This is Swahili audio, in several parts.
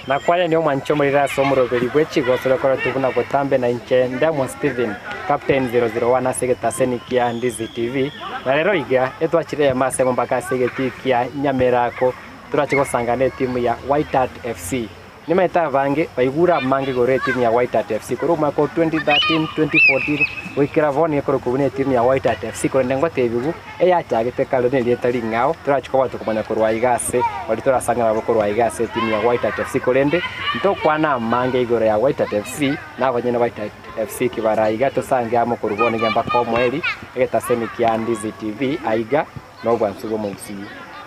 na kwaya ni omwancho mulira somoro beli bwechi gosolo kora tubuna botambe na inche Ndamo Steven captain 001 asegeta senikia Ndizi TV na rero iga etwachire masemo mpaka segetikia Nyamerako turachigosangane timu ya Whiteheart FC nimaita vange baigura mange gore timu ya Whiteheart FC kuri mwaka 2013 2014 wikira voni ekoro kubune timu ya Whiteheart FC kuri nengo tebigu eyachagete kalone lietali ngao turachikoba tukumanya kurwa igase wali turasangana bokorwa igase timu ya Whiteheart FC kurende ntokwana mange igore ya Whiteheart FC na abanyene Whiteheart FC kibara igato sange amo kurubone ngamba ko mweli egeta semikia Ndizi TV aiga no bwansugo munsi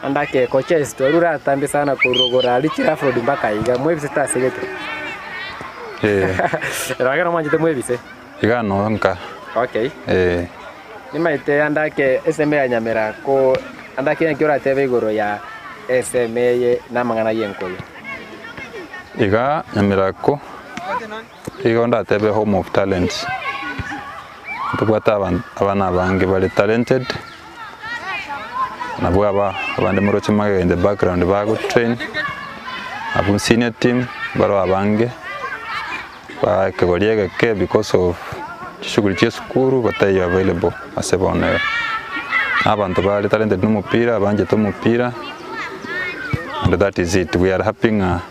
andake kocha storura tambi sana kurogora alichira Afro mpaka iga mwebise tasegete ragara manje mwebise iga no nka okay nimaite andake SMA ya Nyamerako andake ngiora tebe igoro ya SMA ye namangana yenkoyo iga Nyamerako iga onda tebe home of talents tubata abana bange bali talented na bwaba abandi muroche mage in the background bago train abu senior team baro abange ba kegoliega ke because of shughuli ya skuru batayo available asebona abantu bali talented no mupira abanje to mupira and that is it we are having a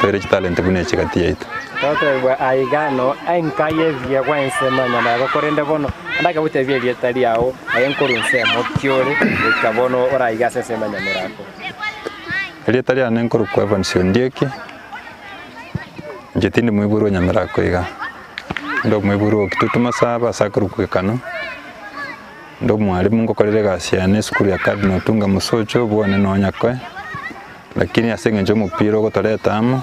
very talented bunye chikati yetu toto aigano ainkaye vya kwansema nyama bakorende bono andaka butevye lietali yao ayenkorunse mokyore kabono ora igase sema Nyamerako lietali anenkoro kwa Evansi Ondieki jetini mwiburu Nyamerako iga ndo mwiburu kitutuma saba sakuru kwekano ndo mwalimu ngokorere gasiane skuru ya Cardinal Tunga Musocho bwane nonyakwe lakini asenge njo mupiro gotoleta amo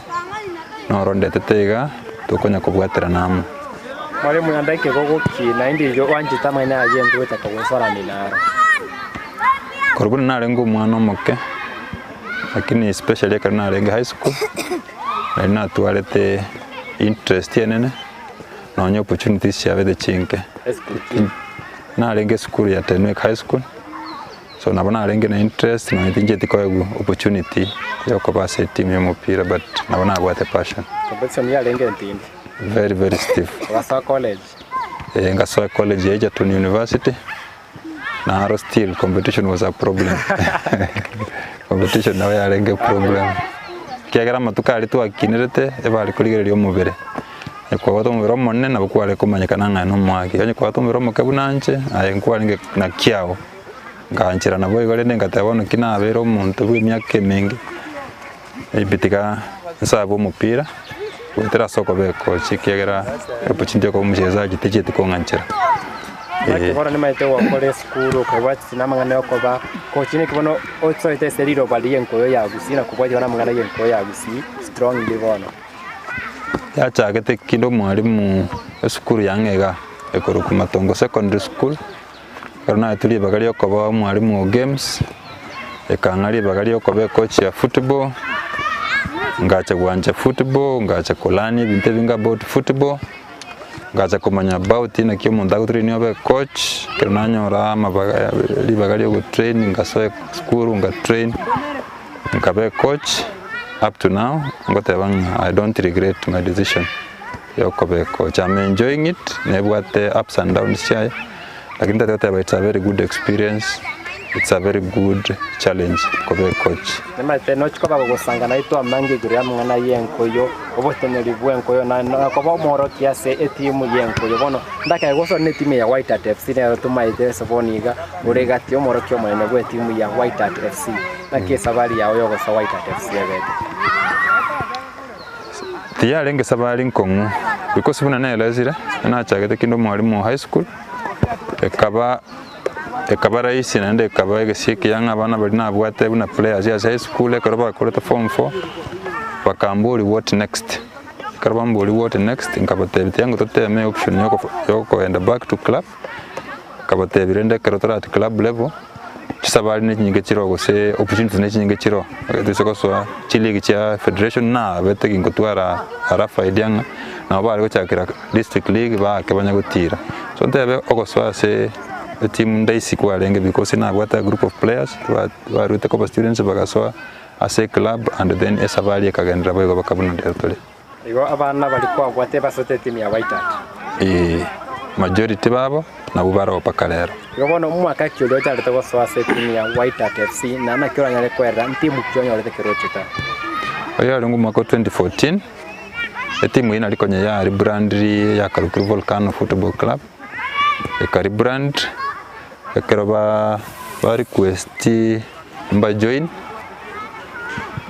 no ronde tetega tukonya kubwatira namo mwalimu yandake gogo kina indi yo wanje tamana ajengo wetaka gusora minara korubuna narengo mwana moke lakini especially kana narenga high school na tualete interest yenene na onyo opportunities ya vede chinke narenga school ya Tenwek high school so nabona narenga na interest na itinje tikoyo opportunity yoko base team ya mupira but nabona abwate passion competition ya lenge ntindi very stiff wasa college ngaso college ya Egerton University na aro still competition was a problem competition nawe yarenge problem kiagera matuka ali tu akinirete ebali kuligererio mubere kwa watu mubero monne na bukwale kumanyikana ngano mwaki yanye kwa watu mubero mukabunanje ayenkwalinge na kiao nganchira nabo igore nengatabona kinabero umuntu w'imyaka mingi ibitika nsabo mupira wetera soko beko chikiagera opportunity ko mchezaji tijeti ko nganchira bora ni maite wa kole skuru kwa wati namangana ko ba coach ni kibono otso ite seriro bali yenko ya gusina kubwaje namangana yenko ya gusi strong livono ya chagete kindo mwalimu skuru yangega ekoro ku Matongo secondary school karona tuli bagali ko ba mwalimu wa games ekangari bagali ko be coach ya football ngacha kuanja football ngacha kolani binte binga about football ngacha kumanya about na kiyo mundago train yobe coach kirnanyo rama bagali go train ngaso school nga train ngabe coach up to now ngotebang I don't regret my decision yokobe coach. I'm enjoying it nebwate ups and downs chai lakini tatete it's a very good experience. It's a very good challenge kobe coach. Nema teno chikoba gusangana itu amangi guri amwana yenkoyo oboteneri bwenkoyo na koba moro kiase etimu yenkoyo bono ndaka goso ne timu ya Whiteheart FC ne tumaite saboniga uregatio moro kyo mwana bwe timu ya Whiteheart FC na kesabali yawo yogo sa Whiteheart FC yabete tiya lenge sabali nkongu because buna na elazira na chagete kindo mwalimu high school ekabara isi nende kabage siki yanga abana bali na bwate buna players ya high school karoba koleta form 4 bakambuli what next karabambuli what next nkabate yango toteme option yoko and back to club kabate birende karotara at club level chisabali ne nyinge chiro se opportunity ne nyinge chiro dusoko so chiligi cha federation na bete ngotwara arafa idyanga na bali ko chakira district league ba kabanya gutira so ndebe okoswa se the team Ndizi kwa lenge because na wata group of players wa route ko students bagasoa as a club and then esabali kagendera boyo bakabuna territory. Igo abana balikuwa gwate basote timu ya Whiteheart. Majority babo na bubaro pakalero. Igo bono mwaka kyolo cyarete goswa se timu ya Whiteheart FC na na kyora nyale kwera timu kyonyo lete kirochita. Oyo rungu mwaka 2014 timu ina likonye ya rebrand ya Karukuru Volcano Football Club. Rebrand ekeroba ba request mba join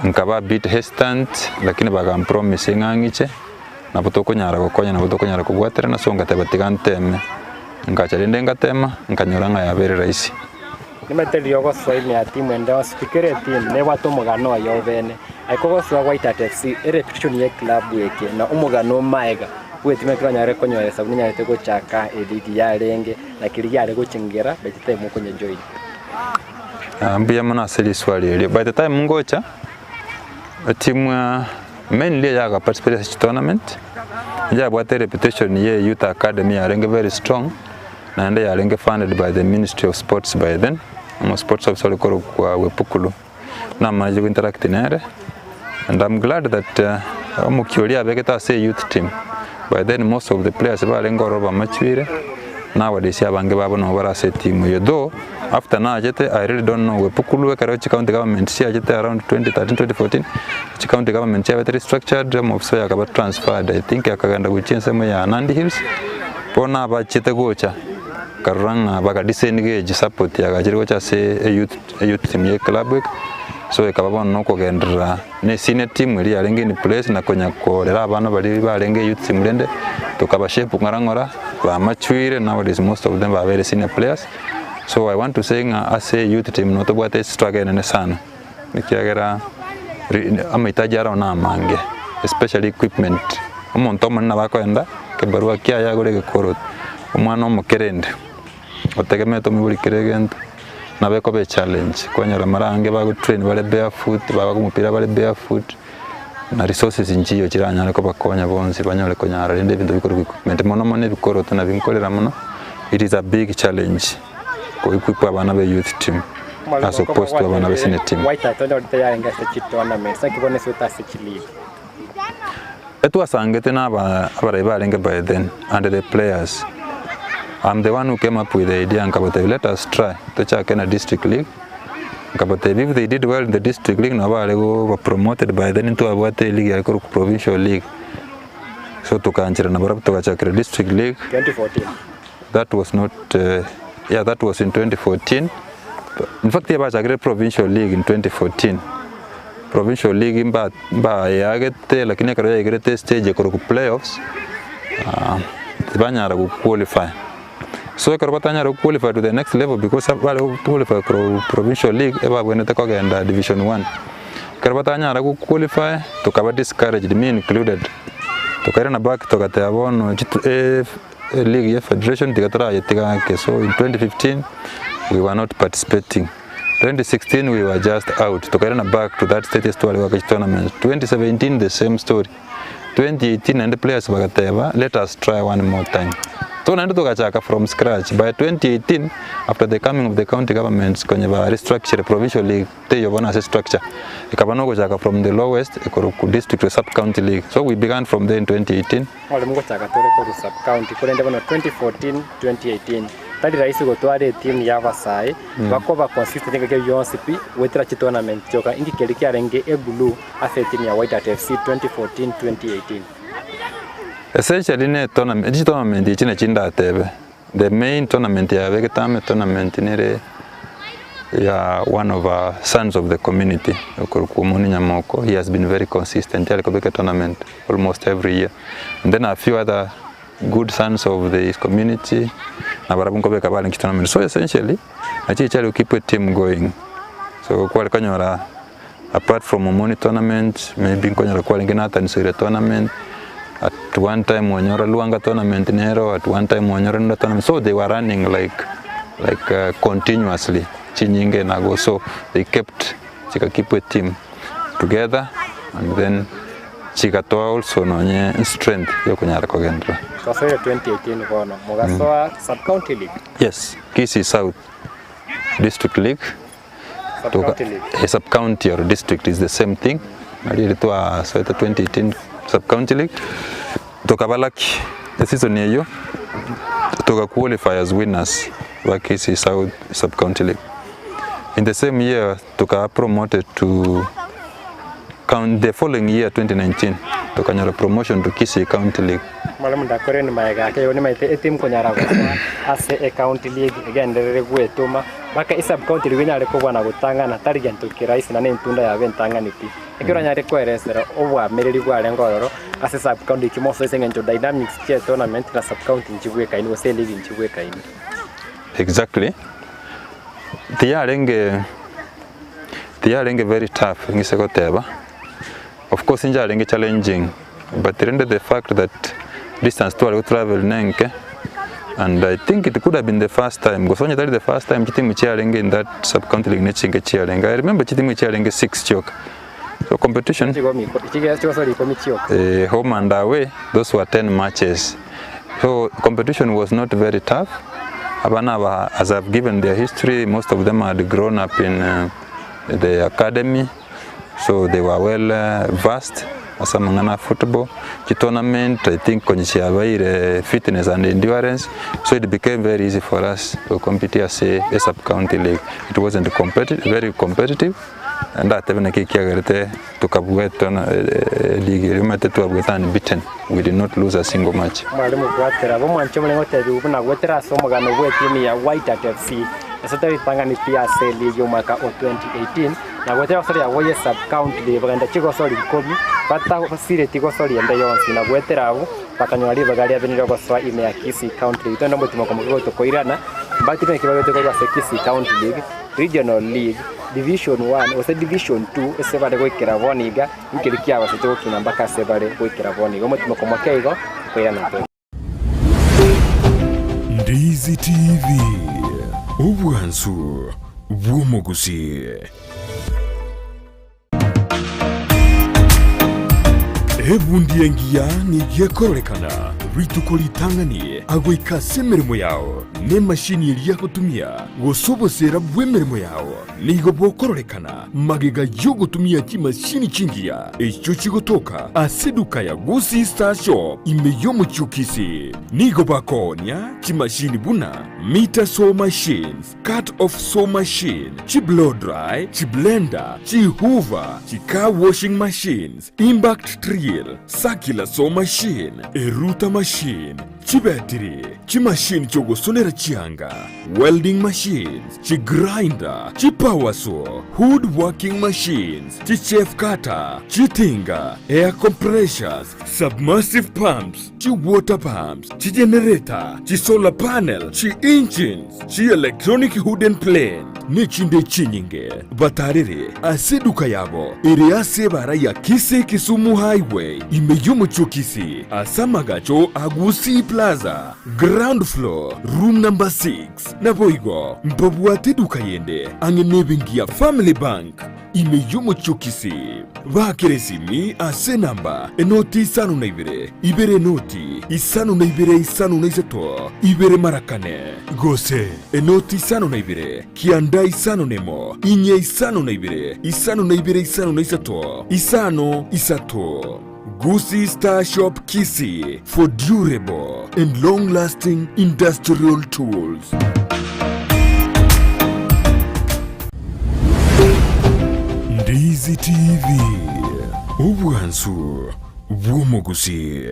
nkaba bit hesitant lakini baga promise ngangiche na butoko nyara gokonya na butoko nyara kubwatera na songa tabatiganteme ngachalinde ngatema nkanyuranga ya bere raisi nimeteli yogo swahili ya timu enda speaker team ne watu mugano wa yovene aikogo swa Whiteheart FC repetition ye club yeke na umugano maega wetime kwa nyare konyo ya sabu nyare tego chaka eligi ya renge na kiligi ya rego chingera betite mu konyo join ambiya mana seli swali ile by the time ngocha timu mainly ya ga participate in tournament ya bwate reputation ye youth academy ya renge very strong na ende ya renge funded by the Ministry of Sports by then mo sports officer ko kwa wepukulu na maji interact nere and I'm glad that mukioli abegeta say youth team by then most of the players ba rengo roba machwire nowadays abange babo no bara say team yo though after na jete I really don't know wepukulu Karachi county government si jete around 2013-2014 county government ya very structured mofso ya kaba transferred I think yakaganda kuchense mo ya Nandi Hills pona ba chete gocha karanga baga disengage support ya gajiri gocha say a youth team ye club so ekaba no kogendera ne senior team iri yarenge ni place na konya korera abana bali barenge youth team lende tukaba shape ngarangora ba machwire nowadays most of them are very senior players. So I want to say as a youth team not about struggle ne sana nikiagera amahitaji ara na mange especially equipment umuntu omwana bakoenda ke barua kia ya gore gekoro umwana omukerende otegeme to mibuli kiregento na beko be challenge kwanyara marange bago train bale barefoot bago mupira bale barefoot na resources injiyo kiranya ko bakonya bonzi banyole konyara rinde bintu bikoro equipment mono mone bikoro tuna binkolera mono it is a big challenge ko equip abana be youth team as opposed to abana be senior team. Whiteheart ndo tayari ngase tournament sakibone suta league etu asangete na abara ibalenge by then and the players I'm the one who came up with the idea and let us try to check in a district league. If they did well in the district league, they were promoted by then into a league, provincial league. So to Kanchira to district league. 2014. That was not, that was in 2014. In fact, there was a great provincial league in 2014. Provincial league in ba yagete, lakini karo yagete stage ko playoffs. Tibanya ra qualify. So Karbatanya qualify to the next level because qualify provincial league ever when they go division 1. Karbatanya qualify to cover discouraged me included. To carry a back to get a league federation so in 2015 we were not participating. 2016 we were just out to carry back to that status tournament. 2017 the same story. 2018 and the players let us try one more time. So naenda from scratch. By 2018, after the coming of the county governments, kwenye ba restructure provincial league, they yobona as structure. Ikabano kuchaka from the lowest to district to sub county league. So we began from there in 2018. Wale mungu chaka tore kwa sub county. Kule ndivyo 2014, 2018. Tadi raisi gotware team ya Vasai. Wako ba consistent ngeke yonsipi. Wetira chi tournament choka ingi keliki arenge ebulu afe team ya Whiteheart FC 2014, 2018. Essentially, the tournament is the main tournament. Tournament one of our sons of the community. He has been very consistent. Tournament almost every year. And then a few other good sons of the community. So essentially, I keep a team going. So apart from a money tournament, maybe tournament. At one time Wanyora Luanga tournament nero, at one time Wanyora tournament. So they were running like continuously. Chinyinge nago. So they kept keep a team together and then Chikatoa also no strength yokunyara kogendra. So 2018 kono Mugasoa sub county league. Yes, Kisi South District League. sub-county or district is the same thing. Ilikuwa Soweto 2018 sub-county league. Tukabalaki the season hiyo tuka qualify as winners wa Kisii South sub-county league. In the same year tuka promoted to the following year 2019 tukanyora promotion to Kisii County League. Mwalimu ndakore ni maega ke yoni maite team konyara kwa ase county league again ndere gwetuma baka sub county league nyare ko bwana gutanga na target tukiraisi na ntunda ya bentanga niti ekira nyare ko eresera obwa mereri gwa rengororo ase sub county kimoso sengenjo dynamics che tournament na sub county nchigwe kaini ose league nchigwe kaini. Exactly. Tiyarenge very tough ngisekoteba. Of course injalenge challenging, but the fact that distance to travel nenke, and I think it could have been the first time because only the first time Chitimu Chiarenge in that sub-county league Nechinge Chiarenge. I remember Chitimu Chiarenge 6 choke. So competition home and away, those were 10 matches. So competition was not very tough. Abana, as I've given their history, most of them had grown up in the academy. So they were well versed as a mangana football. The tournament, I think, konjisha fitness and endurance. So it became very easy for us to compete as a sub-county league. It wasn't very competitive, and that even kikiagerete tukabweta league rumete tuabweta unbeaten. We did not lose a single match. Mwalimu gwatera bo mwancho mlengote buna gwetera somo gano gwe timu ya Whiteheart FC. Esoteri tanga ni PSC league mwaka 2018. Na gwetera sori ya Woye sub county league baganda chiko sori 10 bata sire tiko sori ende yonsi na gwetera abo bakanywa bagali abeniro goswa ime ya Kisii county league tondo mutimo komugo to koirana bati ne kibago to kwa Kisii county league regional league division 1 ose division 2 esebale gwekera boniga nkirikia abasete gukina mbaka sebale gwekera boniga mutimo komokeigo koirana to. Ndizi TV ubwansu bw'umuguzi. Ebundi engia ni gyekorolekana rituko litangani agwika semeremo yao ne mashini ilia kutumia gosobosera bwemeremo yao nigo bokorolekana magega yo gutumia chimashini chingia echo chigotoka aseduka ya Gusii Star Shop imeyo muchukisi nigo bakonya chimashini buna meter saw machines, cut off saw machine, chi blow dry, chi blender, chi hoover, chi car washing machines, impact drill, circular saw machine, eruta machine, chi battery, chi machine chogo sonera chianga, welding machines, chi grinder, chi power saw, hood working machines, chi chef cutter, chi tinga, air compressors, submersive pumps, chi water pumps, chi generator, chi solar panel, chi engines, chi electronic hood and plane, nechinde chinyinge, batarere, aseduka yabo, ere asebara ya Kisii Kisumu Highway, imeyomo chokisi, asamagacho Gusii Plaza, ground floor, room number 6, naboigo, mpabuate duka yende, angenebingia Family Bank, imeyomo chokisi, bakeresimi ase namba, enoti isanu na ibere noti, isanu na iseto, ibere marakane, gose, enoti isanu na kianda isanu nemo, inye isanu na isanu na iseto, isano isato. Gusii Star Shop Kisii for durable and long-lasting industrial tools. Ndizi TV ubwansu bw'umuguzi.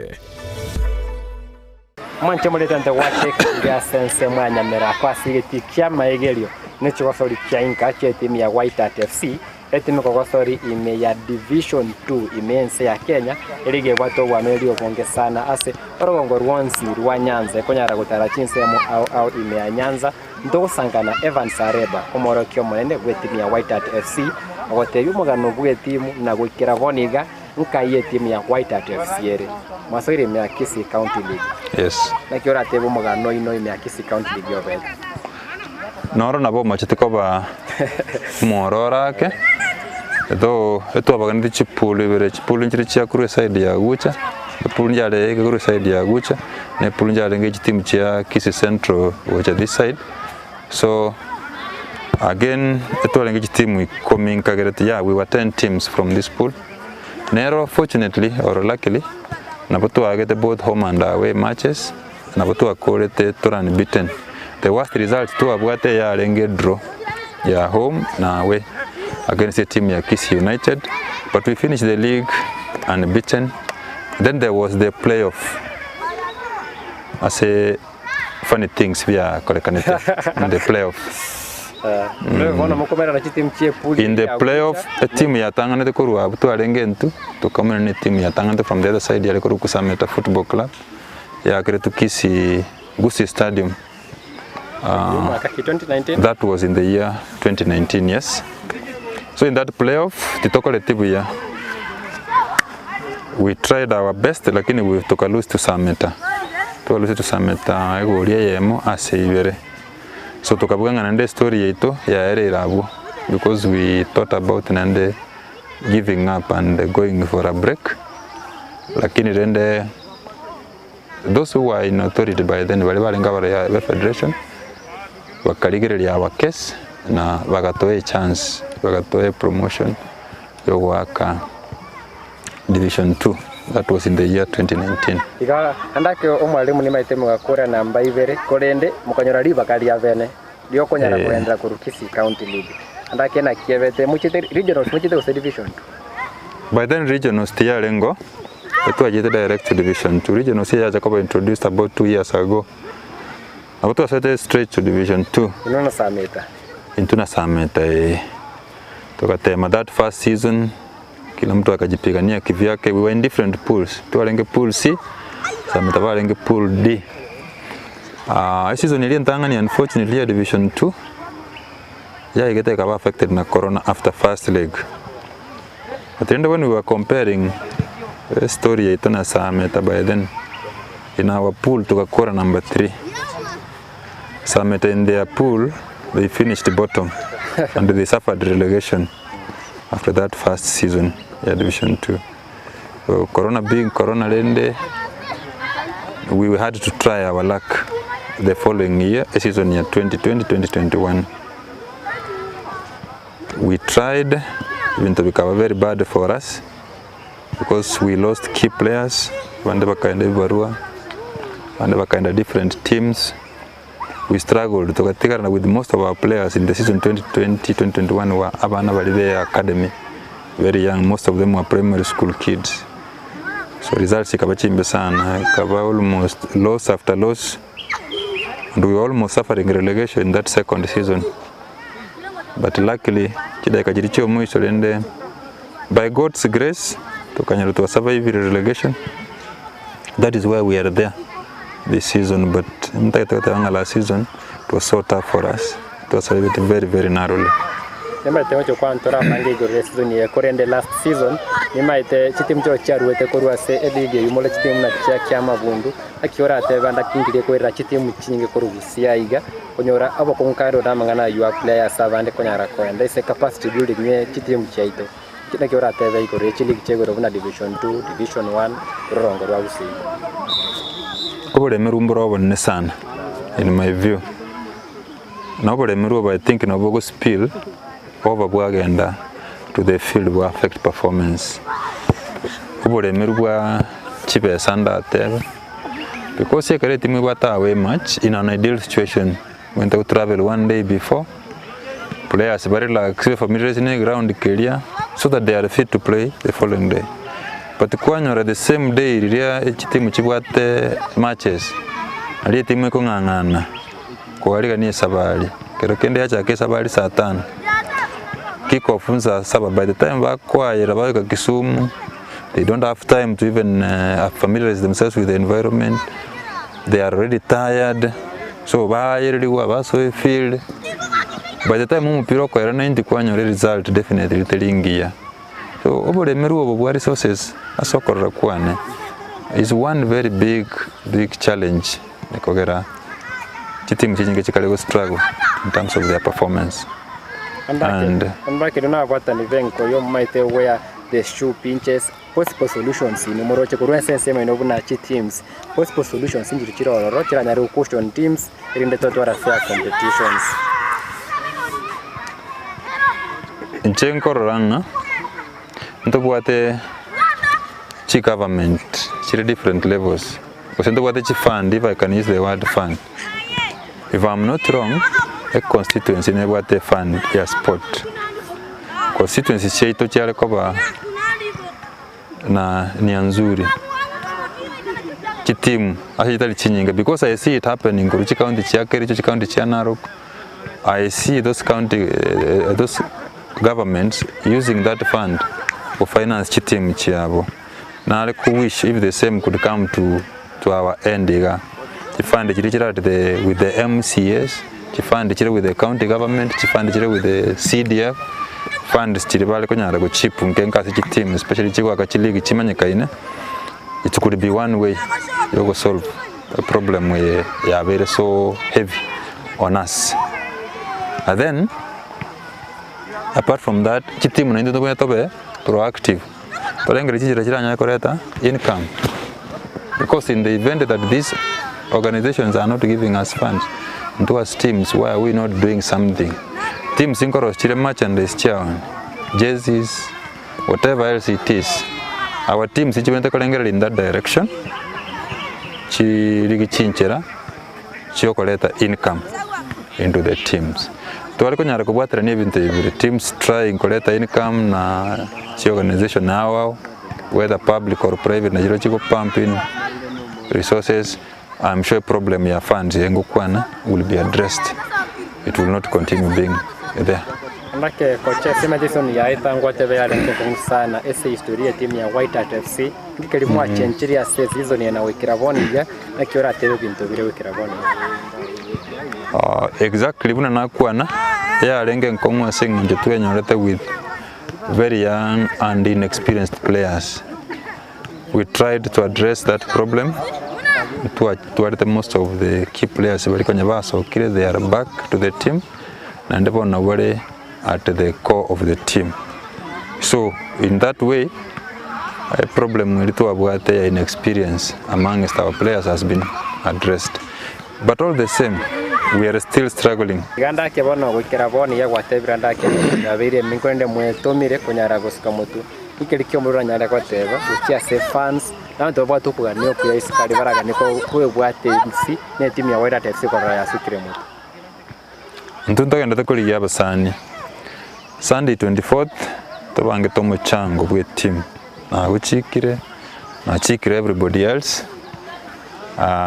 Mwancho muleta wache ya sense mwanya mera kwa sigeti kya maegelio necho wasori kya inka kya timu ya Whiteheart FC etimu kwa sori ime ya division 2 imense ya Kenya elige watu wa melio bonge sana ase orogongo rwansi rwa Nyanza konyara gutara chinsemo au ime ya Nyanza ndo sangana Evans Areba omorokyo munene gwetimu ya Whiteheart FC agoteyu mugano gwetimu na gwikira boniga nkaye timu ya Whiteheart FC ere masori ime ya Kisii County League. Yes. Na kiora tebo mugano ino ime ya Kisii County League yobet. Noro nabo machitiko ba morora ke eto abagandi chipulu ibere chipulu nchiri chia kuru side ya Gucha chipulu njale kuru side ya Gucha ne pulu njale nge timu chia Kisii Central which this side. So Again, the team we coming yeah, we were 10 teams from this pool. Nero, fortunately or luckily, Nabotu get both home and away matches. Nabotu called it to run beaten. The worst result to Abuate ya renge draw. Yeah, home na away against the team ya Kiss United. But we finished the league unbeaten. Then there was the playoff. I say funny things we are connected in the playoff. In the playoff, a team ya tangana de Kurua, to Arengentu, to come in a team ya tangana from the other side, ya Kuru Kusameta Football Club. Ya to Kisi Gusi Stadium. 2019? That was in the year 2019, yes. So in that playoff, we tried our best, lakini we took a lose to Sameta. To lose to Sameta, I go yemo asivere. So tukabuganga nande story yetu ya ere irabu because we thought about nande giving up and going for a break. Lakini rende those who were in authority by then wale ngabara ya federation wakaligirelia our case na bagatoe chance, bagatoe promotion yo waka Division 2. That was in the year 2019. Iga andake omwalimu ni maite mugakora namba ibere korende mukanyora riba kali avene dio konyara kuenda kurukisi county league. Andake na kievete muchite regional muchite ku division 2. By then regional stia lengo etu ajete direct to division 2. Regional stia Jacob introduced about 2 years ago. Abuto asete straight to division 2. Inona Sameta. Intuna Sameta tukatema that first season kila mtu akajipigania kivyake. We were in different pools. Tuwalenge pool C, Sameta walenge pool D. This season ilientangani unfortunately ya division 2. Yeah, igete kaba affected na corona after first leg. At the end when we were comparing the story ya itona Sameta by then in our pool tukakora number 3. Sameta in their pool they finished bottom and they suffered relegation after that first season, yeah, Division 2. So Corona being Corona Lende, we had to try our luck the following year, season year 2020-2021. We tried, even to become very bad for us, because we lost key players, whatever kind of barua, whatever kind of different teams. We struggled to get with most of our players in the season 2020-2021 were Abana Valive Academy, very young. Most of them were primary school kids. So results ikabachimbe sana, ikaba almost loss after loss, and we were almost suffering relegation in that second season. But luckily, kida ikajirichio mwisho lende, by God's grace, tukanyaro to survive relegation. That is why we are there this season, but last season it was so tough for us. It was very, very narrowly. Nimaite kwa ntora pange go season ya korende last season nimaite chitim cho charuete korwa se elige yumola chitim na chia mabundu akiora atebanda kingire kwera chitim chinge korugusia iga konyora abo konkaro damangana you are player savande konyara kwenda ise capacity building ne chitim chaito kina kiora atebe iko rechi league chego na division 2 division 1 rongo rwa usi obole merumbro obone sana in my view na obole meru I think na bogo spill over bwagenda to the field will affect performance. Obole meru bwa chibe sanda atebe because you create me wata away match in an ideal situation when they travel one day before players very like familiar in ground clear so that they are fit to play the following day. But kwanyora the same day ria team chibwate matches ali team ko ngangana ko ali kani sabali kero kende acha ke sabali saa 5 kick off unza 7 by the time bakwayira baka Kisumu they don't have time to even familiarize themselves with the environment. They are already tired, so bayirili wa baso field by the time umupiro ko era 90 kwanyora result definitely telingia. So obole meru obo resources asokora kwane is one very big challenge nekogera chitim chinge chikale struggle in terms of their performance. And back in our what an event ko yo might where the shoe pinches possible solutions in moroche ko sense me no na teams possible solutions in chiro rochira na question teams in the total fair competitions. inchen kororanga ntobwate chi government chi different levels because ntobwate chi fund, if I can use the word fund. If I'm not wrong, a constituency nebwate fund ya sport. Constituency cheito chale koba na ni nzuri kitimu asitali chinyinga, because I see it happening Kuruchi county chia Kericho county chia Narok. I see those county those governments using that fund for finance chitimu chiabo. Now I wish if the same could come to our end. The fund with the MCS, the fund with the county government, the fund with the CDF, funds chiribale konyara go chip nkenka chitimu, especially chigwa kachiligi chimanyika ine. It could be one way you go solve a problem where you are very so heavy on us. And then, apart from that, chitimu na ndio tobe proactive. Income. Because in the event that these organizations are not giving us funds to us teams, why are we not doing something? Teams in Chile merchandise, jerseys, whatever else it is. Our teams in that direction. Collect income into the teams. The teams try and collect income na organization now, whether public or private, na pumping resources. I'm sure problem ya funds will be addressed. It will not continue being there. Ndake kocha sema Jason ya itangwa tebe ya lento sana ese historia timu ya Whiteheart FC ndikilimwa chenchiri ya season ya nawekira bonija na kiora tebe bintu bire wekira boni. Exactly buna nakwana ya lenge nkomwa sing nje nyorete with very young and inexperienced players. We tried to address that problem toward the most of the key players bali kwenye baso kile they are back to the team na ndipo na wale at the core of the team. So in that way, a problem with inexperience amongst our players has been addressed. But all the same, we are still struggling. Ganda ke bono wikira boni ya gwatebira ndake yabire minkwende mwetomire kunyara gusikamutu ikilikyo muri nyara kwateba ukia save funds na ndo bwa tukuganio kuya isikali baraga niko kuwe bwate MC ne timu ya Whiteheart FC kwa ya sukire mutu. Ntundagenda takuri abasani. Sunday 24th tobange tomo chango bwe team na uchikire na chikire everybody else.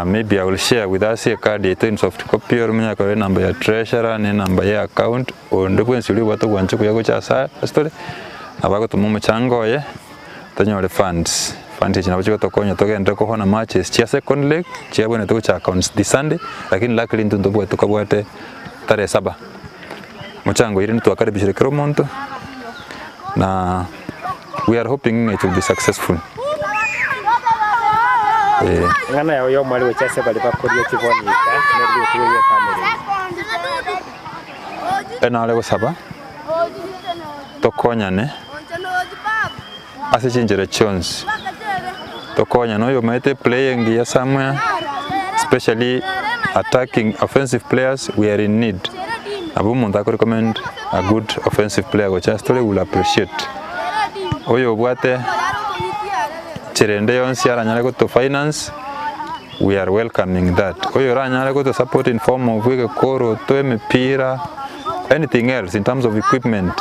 Maybe I will share with us a card in soft copy or mnya kwa number ya treasurer ne number ya account o ndokwe nsuli watu kwancho kuya gocha sa story abago tomo chango ye tanyole funds china bachiko tokonya togenda ko hona matches chia second leg chia bone to cha accounts this Sunday, lakini luckily ndo bwe tukabwate tarehe 7 mchango ili tuwakaribishe kero monto na we are hoping it will be successful. Ngana ya yo mwali wechase bali bakoriyo kiboni ka neryo kuyo kamera ena lego saba tokonyane ase chinjere chons tokonya no yo mete playing ya somewhere, especially attacking offensive players. We are in need. Abu Monta recommend a good offensive player which I still will appreciate. Oyo bwate chirende yonsi aranyale go to finance, we are welcoming that. Oyo aranyale go to support in form of wege koro to mipira, anything else in terms of equipment,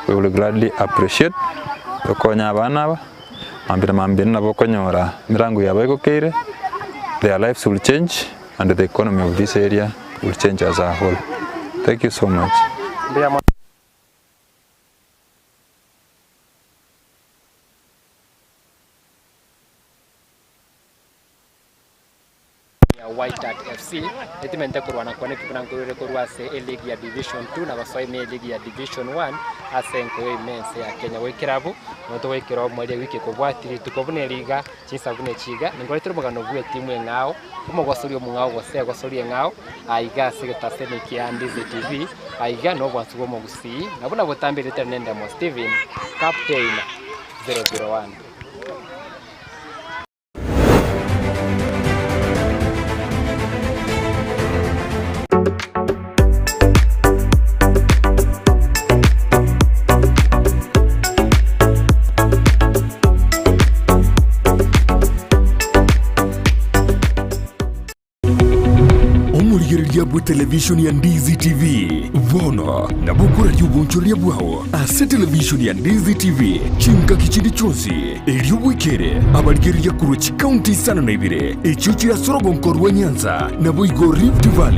we will gladly appreciate. Tokonya abana mambira nabo konyora mirango yabago keire, their lives will change and the economy of this area will change as a whole. Thank you so much. Whiteheart FC etimente kurwana kone kipina ngurire kurwase league ya division 2 na basoi me league ya division 1 asenko imense ya Kenya wekirabu noto wekiro mwali wiki kubwatiri tukobune liga chisabune chiga ngore turi mugano bwe timu engao kumo gwasorio mungao gose gwasorie ngao aiga sigeta seniki ya Ndizi TV aiga no bwasugo mo gusi nabuna botambirite nenda mo Steven captain 001. ria bwe televishoni ya Ndizi TV vono na bukura yubunchoria bwao ase televishoni ya Ndizi TV chinga kichindi chonsi elio bwekere abaligeria kurochi county sana na ibire echo chira Sorogo nkorwa Nyanza na boigo Rift Valley